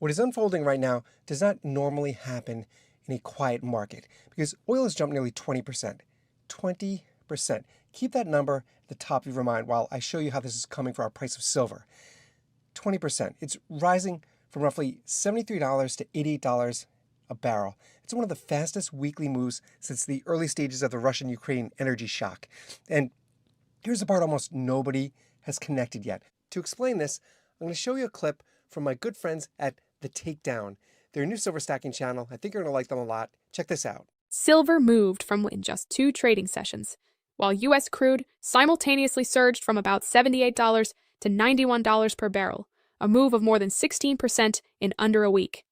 What is unfolding right now does not normally happen in a quiet market because oil has jumped nearly 20%. 20%. Keep that number at the top of your mind while I show you how this is coming for our price of silver. 20%. It's rising from roughly $73 to $88 a barrel. It's one of the fastest weekly moves since the early stages of the Russian-Ukraine energy shock. And here's the part almost nobody has connected yet. To explain this, I'm going to show you a clip from my good friends at The Takedown. They're a new silver stacking channel. I think you're going to like them a lot. Check this out. Silver moved from in just 2 trading sessions, while U.S. crude simultaneously surged from about $78 to $91 per barrel, a move of more than 16% in under a week.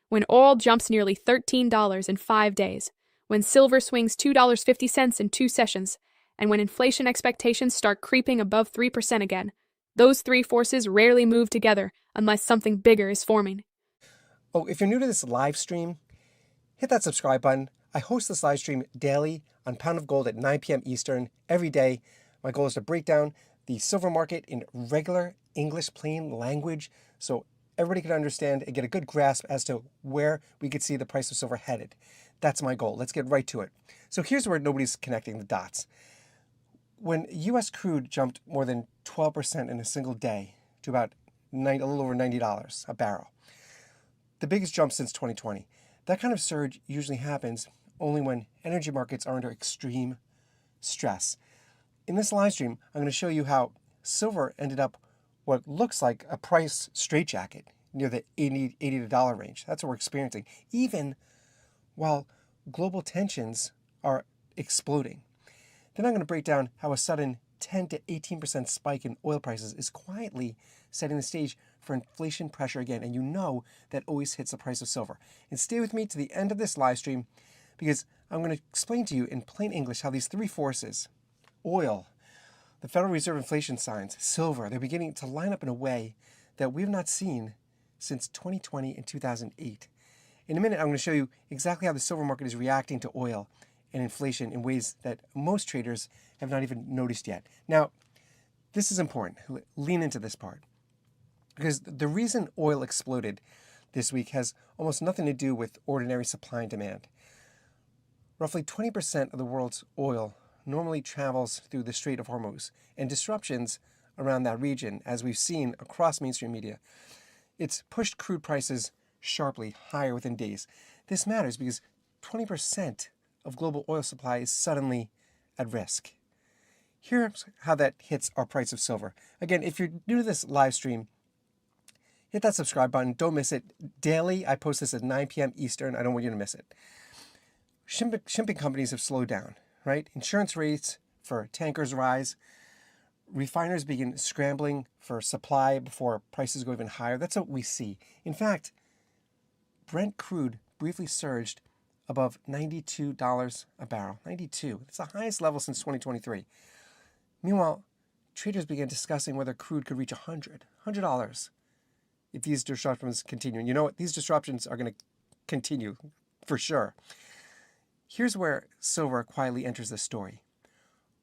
When oil jumps nearly $13 in 5 days, when silver swings $2.50 in 2 sessions, and when inflation expectations start creeping above 3% again, those three forces rarely move together unless something bigger is forming. Oh, if you're new to this live stream, hit that subscribe button. I host this live stream daily on Pound of Gold at 9 p.m. Eastern every day. My goal is to break down the silver market in regular English plain language so everybody can understand and get a good grasp as to where we could see the price of silver headed. That's my goal. Let's get right to it. So here's where nobody's connecting the dots. When U.S. crude jumped more than 12% in a single day to about a little over $90 a barrel, the biggest jump since 2020, that kind of surge usually happens only when energy markets are under extreme stress. In this live stream, I'm going to show you how silver ended up what looks like a price straitjacket near the $80 range. That's what we're experiencing, even while global tensions are exploding. Then I'm going to break down how a sudden 10 to 18% spike in oil prices is quietly setting the stage for inflation pressure again. And you know that always hits the price of silver. And stay with me to the end of this live stream because I'm going to explain to you in plain English how these three forces, oil, the Federal Reserve inflation signs, silver, they're beginning to line up in a way that we have not seen since 2020 and 2008. In a minute, I'm going to show you exactly how the silver market is reacting to oil and inflation in ways that most traders have not even noticed yet. Now, this is important. Lean into this part. Because the reason oil exploded this week has almost nothing to do with ordinary supply and demand. Roughly 20% of the world's oil normally travels through the Strait of Hormuz, and disruptions around that region, as we've seen across mainstream media, it's pushed crude prices sharply higher within days. This matters because 20% of global oil supply is suddenly at risk. Here's how that hits our price of silver. Again, if you're new to this live stream, hit that subscribe button. Don't miss it. Daily, I post this at 9 p.m. Eastern. I don't want you to miss it. Shipping companies have slowed down, right? Insurance rates for tankers rise. Refiners begin scrambling for supply before prices go even higher. That's what we see. In fact, Brent crude briefly surged above $92 a barrel. 92. It's the highest level since 2023. Meanwhile, traders began discussing whether crude could reach $100 if these disruptions continue. And you know what? These disruptions are going to continue for sure. Here's where silver quietly enters the story.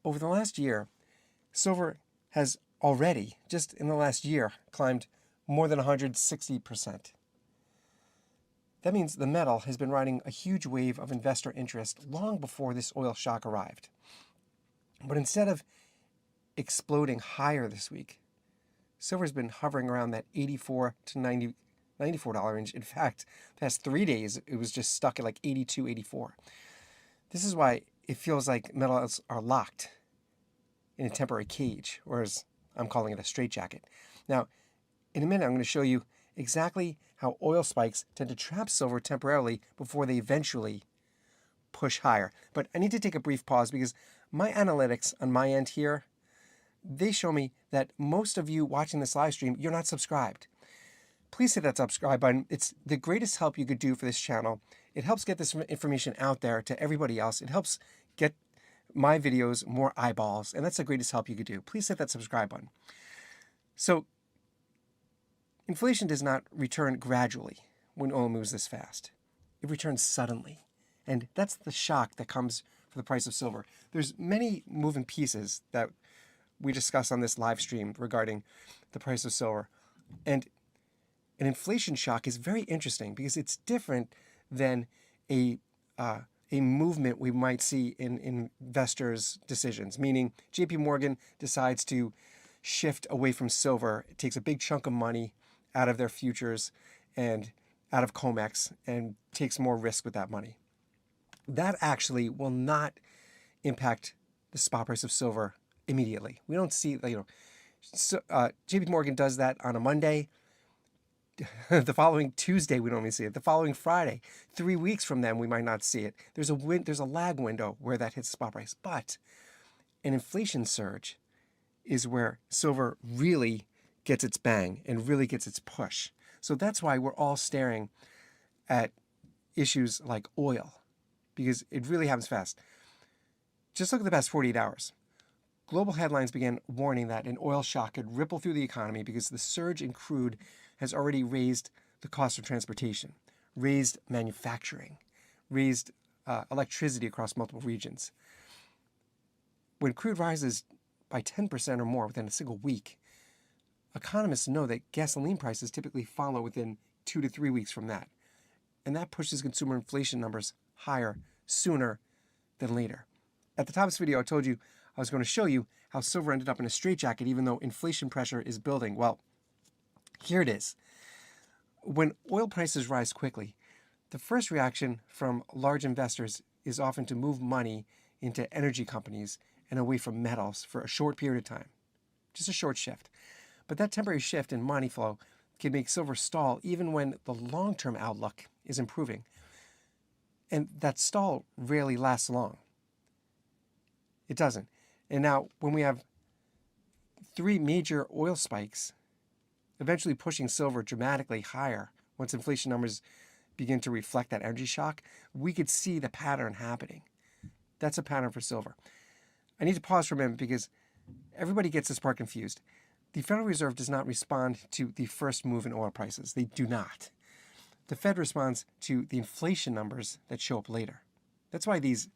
Over the last year, silver has already, just in the last year, climbed more than 160%. That means the metal has been riding a huge wave of investor interest long before this oil shock arrived. But instead of exploding higher this week, silver's been hovering around that $84 to $94 range. In fact, the past 3 days, it was just stuck at like 82, 84. This is why it feels like metals are locked in a temporary cage, or as I'm calling it, a straitjacket. Now, in a minute, I'm going to show you exactly how oil spikes tend to trap silver temporarily before they eventually push higher. But I need to take a brief pause because my analytics on my end here, they show me that most of you watching this live stream, you're not subscribed. Please hit that subscribe button. It's the greatest help you could do for this channel. It helps get this information out there to everybody else. It helps get my videos more eyeballs, and that's the greatest help you could do. Please hit that subscribe button. So, inflation does not return gradually when oil moves this fast. It returns suddenly. And that's the shock that comes for the price of silver. There's many moving pieces that we discuss on this live stream regarding the price of silver. And an inflation shock is very interesting because it's different than a a movement we might see in investors' decisions, meaning JP Morgan decides to shift away from silver. It takes a big chunk of money out of their futures and out of COMEX and takes more risk with that money. That actually will not impact the spot price of silver immediately. We don't see, JP Morgan does that on a Monday. The following Tuesday, we don't even see it. The following Friday, 3 weeks from then, we might not see it. There's a lag window where that hits the spot price. But an inflation surge is where silver really gets its bang and really gets its push. So that's why we're all staring at issues like oil, because it really happens fast. Just look at the past 48 hours. Global headlines began warning that an oil shock could ripple through the economy because the surge in crude has already raised the cost of transportation, raised manufacturing, raised electricity across multiple regions. When crude rises by 10% or more within a single week, economists know that gasoline prices typically follow within 2 to 3 weeks from that. And that pushes consumer inflation numbers higher sooner than later. At the top of this video, I told you I was going to show you how silver ended up in a straitjacket even though inflation pressure is building. Well, here it is. When oil prices rise quickly, the first reaction from large investors is often to move money into energy companies and away from metals for a short period of time. Just a short shift. But that temporary shift in money flow can make silver stall even when the long-term outlook is improving. And that stall rarely lasts long. It doesn't. And now, when we have 3 major oil spikes, eventually pushing silver dramatically higher once inflation numbers begin to reflect that energy shock, we could see the pattern happening. That's a pattern for silver. I need to pause for a minute because everybody gets this part confused. The Federal Reserve does not respond to the first move in oil prices. They do not. The Fed responds to the inflation numbers that show up later. That's why these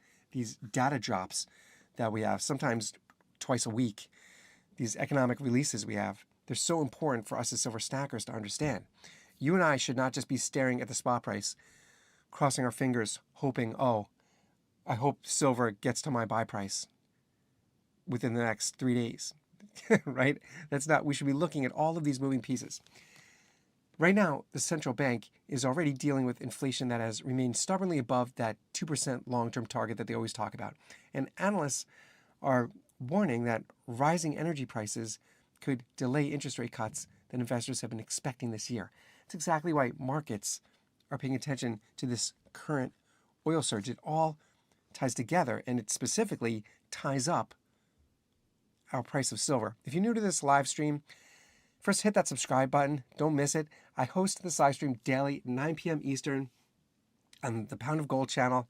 data drops that we have, sometimes twice a week, these economic releases we have, they're so important for us as silver stackers to understand. You and I should not just be staring at the spot price, crossing our fingers, hoping, oh, I hope silver gets to my buy price within the next 3 days, right? That's not, we should be looking at all of these moving pieces. Right now, the central bank is already dealing with inflation that has remained stubbornly above that 2% long-term target that they always talk about. And analysts are warning that rising energy prices could delay interest rate cuts that investors have been expecting this year. It's exactly why markets are paying attention to this current oil surge. It all ties together, and it specifically ties up our price of silver. If you're new to this live stream, first hit that subscribe button. Don't miss it. I host this live stream daily at 9 p.m. Eastern on the Pound of Gold channel.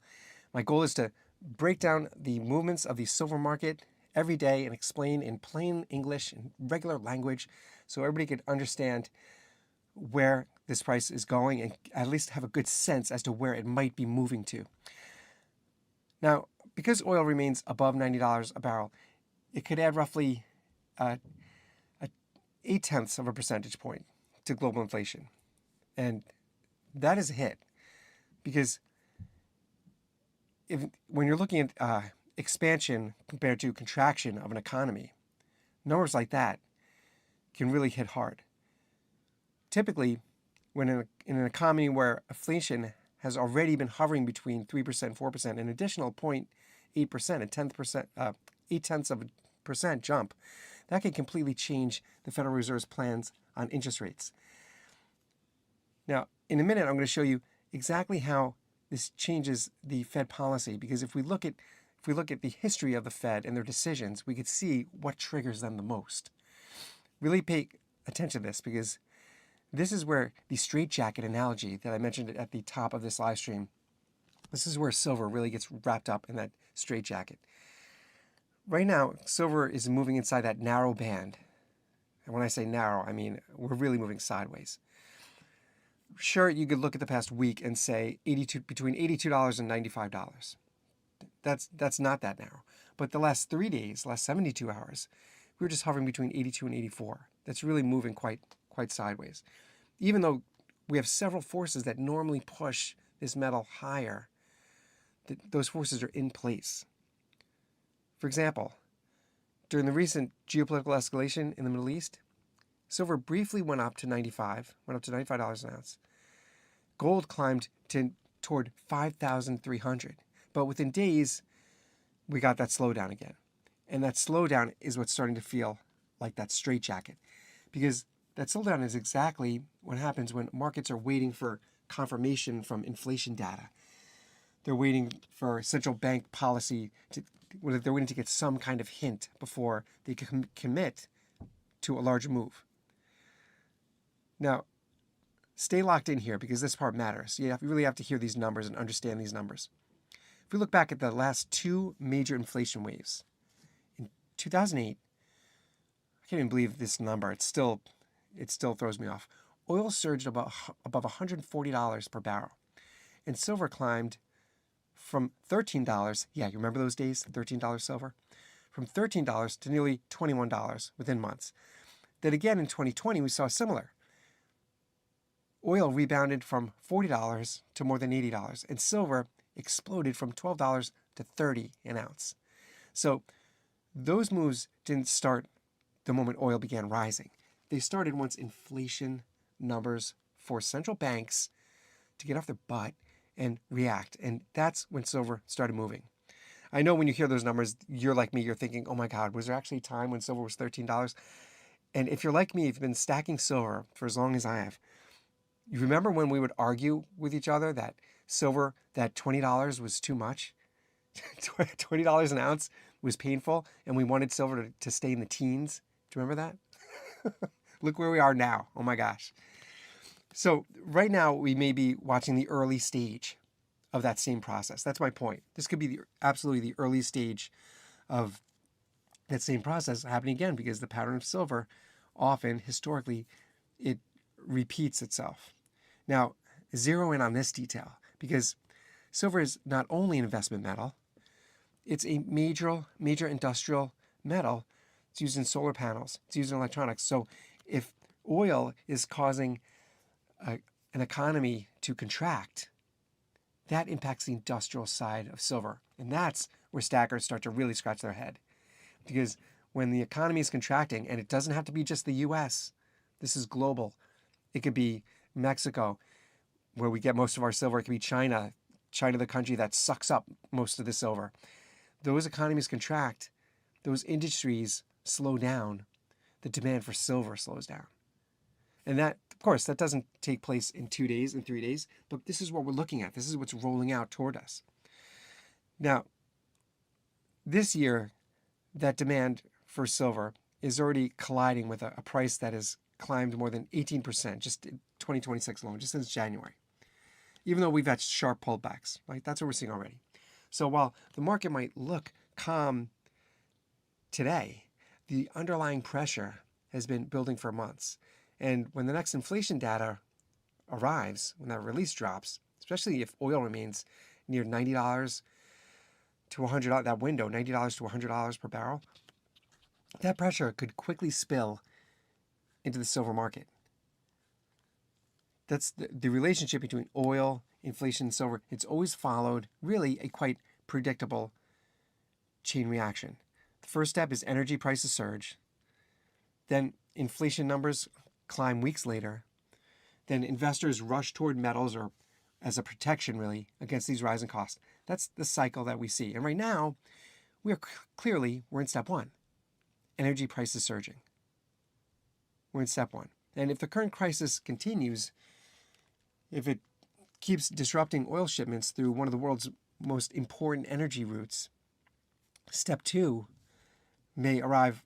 My goal is to break down the movements of the silver market every day and explain in plain English and regular language so everybody can understand where this price is going and at least have a good sense as to where it might be moving to. Now, because oil remains above $90 a barrel, it could add roughly 0.8 of a percentage point to global inflation. And that is a hit because when you're looking at expansion compared to contraction of an economy, numbers like that can really hit hard. Typically, when in an economy where inflation has already been hovering between 3% and 4%, an additional 0.8%, 0.8 of a percent jump, that can completely change the Federal Reserve's plans on interest rates. Now, in a minute, I'm going to show you exactly how this changes the Fed policy, because if we look at the history of the Fed and their decisions, we could see what triggers them the most. Really pay attention to this, because this is where the straitjacket analogy that I mentioned at the top of this live stream, this is where silver really gets wrapped up in that straitjacket. Right now, silver is moving inside that narrow band. And when I say narrow, I mean we're really moving sideways. Sure, you could look at the past week and say between $82 and $95. That's not that narrow. But the last 3 days, last 72 hours, we were just hovering between 82 and 84. That's really moving quite sideways. even though we have several forces that normally push this metal higher, those forces are in place. For example, during the recent geopolitical escalation in the Middle East, silver briefly went up to $95 an ounce. Gold climbed toward 5,300. But within days, we got that slowdown again. And that slowdown is what's starting to feel like that straitjacket. Because that slowdown is exactly what happens when markets are waiting for confirmation from inflation data. They're waiting for central bank policy they're waiting to get some kind of hint before they can commit to a larger move. Now, stay locked in here because this part matters. You really have to hear these numbers and understand these numbers. If we look back at the last two major inflation waves, in 2008, I can't even believe this number. It still throws me off. Oil surged above $140 per barrel, and silver climbed from $13. Yeah, you remember those days? $13 silver, from $13 to nearly $21 within months. Then again in 2020, we saw similar. Oil rebounded from $40 to more than $80, and silver exploded from $12 to $30 an ounce. So those moves didn't start the moment oil began rising. They started once inflation numbers forced central banks to get off their butt and react. And that's when silver started moving. I know when you hear those numbers, you're like me, you're thinking, oh my God, was there actually a time when silver was $13? And if you're like me, if you've been stacking silver for as long as I have, you remember when we would argue with each other that silver, that $20 was too much? $20 an ounce was painful, and we wanted silver to stay in the teens. Do you remember that? Look where we are now. Oh my gosh. So right now, we may be watching the early stage of that same process. That's my point. This could be absolutely the early stage of that same process happening again, because the pattern of silver often, historically, it repeats itself. Now, zero in on this detail, because silver is not only an investment metal, it's a major industrial metal. It's used in solar panels. It's used in electronics. So if oil is causing an economy to contract, that impacts the industrial side of silver. And that's where stackers start to really scratch their head. Because when the economy is contracting, and it doesn't have to be just the US, this is global. It could be Mexico, where we get most of our silver. It could be China, the country that sucks up most of the silver. Those economies contract, those industries slow down, the demand for silver slows down. And that, of course, that doesn't take place in 2 days and 3 days, but this is what we're looking at. This is what's rolling out toward us. Now, this year, that demand for silver is already colliding with a price that has climbed more than 18% just in 2026 alone, just since January. Even though we've had sharp pullbacks, right? That's what we're seeing already. So while the market might look calm today, the underlying pressure has been building for months. And when the next inflation data arrives, when that release drops, especially if oil remains near $90 to $100, that window, $90 to $100 per barrel, that pressure could quickly spill into the silver market. That's the relationship between oil, inflation, and silver. It's always followed really a quite predictable chain reaction. The first step is energy prices surge. Then inflation numbers climb weeks later. Then investors rush toward metals, or as a protection really against these rising costs. That's the cycle that we see. And right now, we're in step one. Energy prices surging. We're in step one. And if the current crisis continues, if it keeps disrupting oil shipments through one of the world's most important energy routes, step two may arrive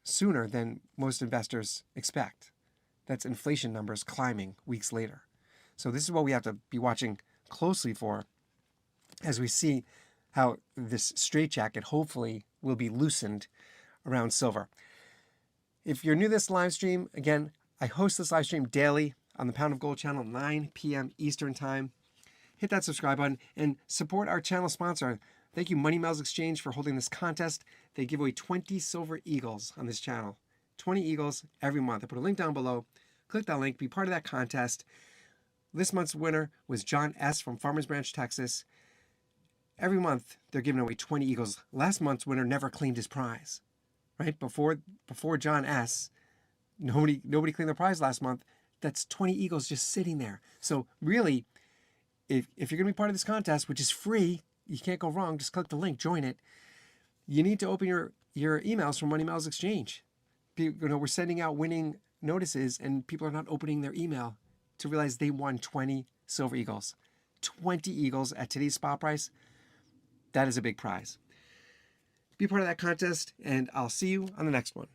sooner than most investors expect. That's inflation numbers climbing weeks later. So this is what we have to be watching closely for as we see how this straitjacket hopefully will be loosened around silver. If you're new to this live stream, again, I host this live stream daily on the Pound of Gold channel, 9 p.m. Eastern Time. Hit that subscribe button and support our channel sponsor. Thank you, Money Miles Exchange, for holding this contest. They give away 20 silver eagles on this channel. 20 eagles every month. I put a link down below. Click that link, be part of that contest. This month's winner was John S. from Farmers Branch, Texas. Every month, they're giving away 20 Eagles. Last month's winner never claimed his prize, right? Before John S., nobody claimed their prize last month. That's 20 Eagles just sitting there. So really, if you're going to be part of this contest, which is free, you can't go wrong, just click the link, join it. You need to open your emails from Money Miles Exchange. We're sending out winning notices, and people are not opening their email to realize they won 20 Silver Eagles. 20 Eagles at today's spot price. That is a big prize. Be part of that contest, and I'll see you on the next one.